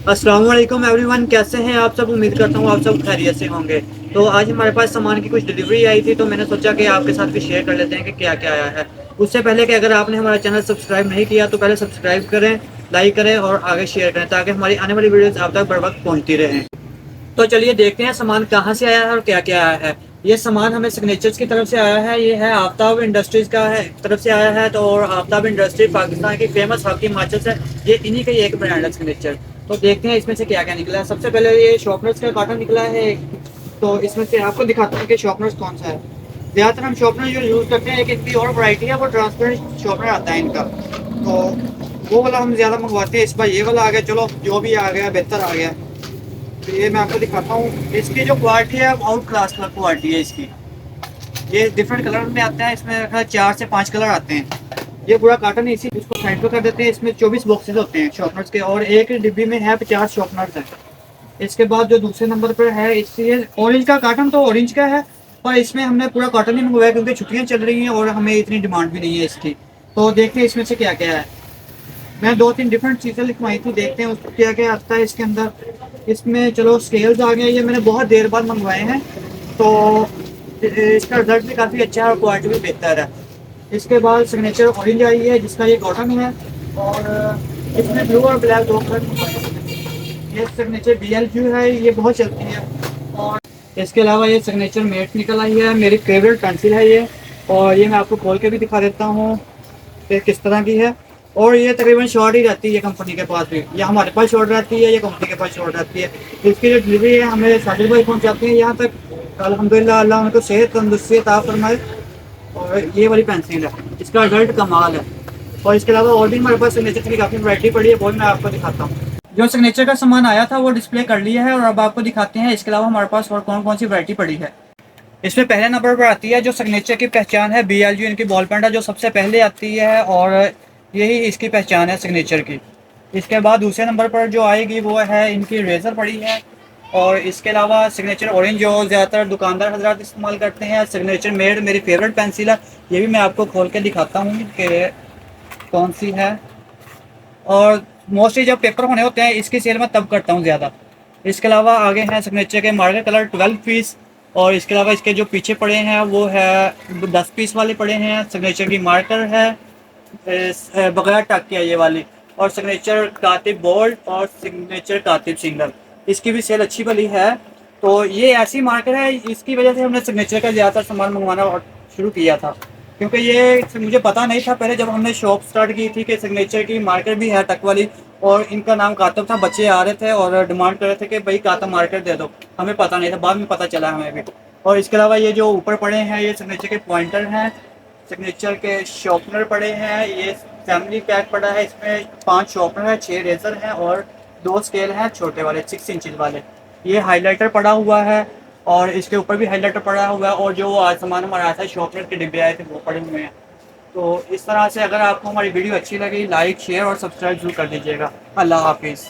अस्सलाम वालेकुम एवरीवन, कैसे हैं आप सब। उम्मीद करता हूँ आप सब खैरियत से होंगे। तो आज हमारे पास सामान की कुछ डिलीवरी आई थी, तो मैंने सोचा कि आपके साथ भी शेयर कर लेते हैं कि क्या क्या आया है। उससे पहले कि अगर आपने हमारा चैनल सब्सक्राइब नहीं किया तो पहले सब्सक्राइब करें, लाइक करें और आगे शेयर करें ताकि हमारी आने वाली वीडियोस आप तक बर वक्त पहुँचती रहें। तो चलिए देखते हैं सामान कहाँ से आया है और क्या क्या आया है। ये सामान हमें सिग्नेचर्स की तरफ से आया है। ये है आफ्ताब इंडस्ट्रीज का है तरफ से आया है। तो और आफ्ताब इंडस्ट्री पाकिस्तान की फेमस हॉकी माचस है। ये इन्हीं का ही एक ब्रांड है सिग्नेचर। तो देखते हैं इसमें से क्या क्या निकला है। सबसे पहले ये शॉर्पनर्स का कार्टन निकला है। तो इसमें से आपको दिखाते हैं कि शॉर्पनर्स कौन सा है। ज़्यादातर हम शॉर्पनर जो यूज़ करते हैं, एक इनकी और वैरायटी है, वो ट्रांसपेरेंट शॉर्पनर आता है इनका। तो वो वाला हम ज़्यादा मंगवाते हैं। इस बार ये वाला आ गया, चलो जो भी आ गया बेहतर आ गया। तो ये मैं आपको दिखाता हूँ। इसकी जो क्वालिटी है आउट क्लास क्वालिटी है इसकी। ये डिफरेंट कलर में आते हैं। इसमें रखा 4 से 5 कलर आते हैं। ये पूरा कार्टन है। इसी इसको साइड पे कर देते हैं। इसमें 24 बॉक्सेस होते हैं शॉर्पनर्स के और एक डिब्बी में है 50 शॉर्पनर्स है। इसके बाद जो दूसरे नंबर पर है, इससे ऑरेंज का कार्टन, तो ऑरेंज का है। पर इसमें हमने पूरा कार्टन ही मंगवाया क्योंकि छुट्टियां चल रही हैं और हमें इतनी डिमांड भी नहीं है इसकी। तो देखते हैं इसमें से क्या क्या है। मैं 2-3 डिफरेंट चीज़ें लिखवाई थी, देखते हैं उसको क्या क्या आता है इसके अंदर। इसमें चलो स्केल्स आ गए। ये मैंने बहुत देर बाद मंगवाए हैं, तो इसका रिजल्ट भी काफ़ी अच्छा है और क्वालिटी भी बेहतर है। इसके बाद सिग्नेचर ऑरेंज आई है जिसका ये कॉटन है। और इसमें ब्लू और ब्लैक दो कलर मंगवाए हैं। ये सिग्नेचर BL है, ये बहुत चलती है। और इसके अलावा ये सिग्नेचर मेट निकल आई है, मेरी फेवरेट पेंसिल है ये। और ये मैं आपको खोल के भी दिखा देता हूँ कि किस तरह की है। और ये तकरीबन शॉर्ट ही रहती है कंपनी के पास भी, या हमारे पास शॉर्ट रहती है या कंपनी के पास शॉर्ट रहती है। इसकी जो डिलीवरी है हमें साजिद भाई पहुँचाते हैं यहाँ तक। अल्हम्दुलिल्लाह, अल्लाह उनको सेहत तंदुरुस्ती अता फरमाए। और ये वाली पेंसिल है, इसका रिजल्ट कमाल है। और इसके अलावा और भी हमारे पास सिग्नेचर की काफ़ी वैरायटी पड़ी है, वो भी मैं आपको दिखाता हूँ। जो सिग्नेचर का सामान आया था वो डिस्प्ले कर लिया है और अब आपको दिखाते हैं इसके अलावा हमारे पास और कौन कौन सी वैरायटी पड़ी है। इसमें पहले नंबर पर आती है जो सिग्नेचर की पहचान है, BLG इनकी बॉल पेन है जो सबसे पहले आती है और यही इसकी पहचान है सिग्नेचर की। इसके बाद दूसरे नंबर पर जो आएगी वो है इनकी रेजर पड़ी है। और इसके अलावा सिग्नेचर ऑरेंज जो ज़्यादातर दुकानदार हजरात इस्तेमाल करते हैं। सिग्नेचर मेड मेरी फेवरेट पेंसिल है, ये भी मैं आपको खोल के दिखाता हूँ कि कौन सी है। और मोस्टली जब पेपर होने होते हैं इसकी सेल मैं तब करता हूँ ज़्यादा। इसके अलावा आगे हैं सिग्नेचर के मार्कर कलर 12 पीस। और इसके अलावा इसके जो पीछे पड़े हैं वो है 10 पीस वाले पड़े हैं। सिग्नेचर की मार्कर है बगैर टक के ये वाली। और सिग्नेचर कातिब बोल्ड और सिग्नेचर कातिब सिंगल, इसकी भी सेल अच्छी भली है। तो ये ऐसी मार्कर है, इसकी वजह से हमने सिग्नेचर का ज़्यादातर सामान मंगवाना शुरू किया था क्योंकि ये मुझे पता नहीं था पहले जब हमने शॉप स्टार्ट की थी कि सिग्नेचर की मार्कर भी है टक वाली। और इनका नाम कातब था, बच्चे आ रहे थे और डिमांड कर रहे थे कि भाई कातब मार्कर दे दो। हमें पता नहीं था, बाद में पता चला हमें भी। और इसके अलावा ये जो ऊपर पड़े हैं ये सिग्नेचर के पॉइंटर हैं। सिग्नेचर के शॉर्पनर पड़े हैं। ये फैमिली पैक पड़ा है, इसमें 5 शॉर्पनर है, 6 रेजर हैं और 2 स्केल हैं छोटे वाले 6 इंचज वाले। ये हाइलाइटर पड़ा हुआ है और इसके ऊपर भी हाइलाइटर पड़ा हुआ है। और जो आज सामान हमारा आया था शॉर्पनर के डिब्बे आए थे वो पड़े हुए हैं। तो इस तरह से अगर आपको हमारी वीडियो अच्छी लगी लाइक शेयर और सब्सक्राइब जरूर कर दीजिएगा। अल्लाह हाफिज़।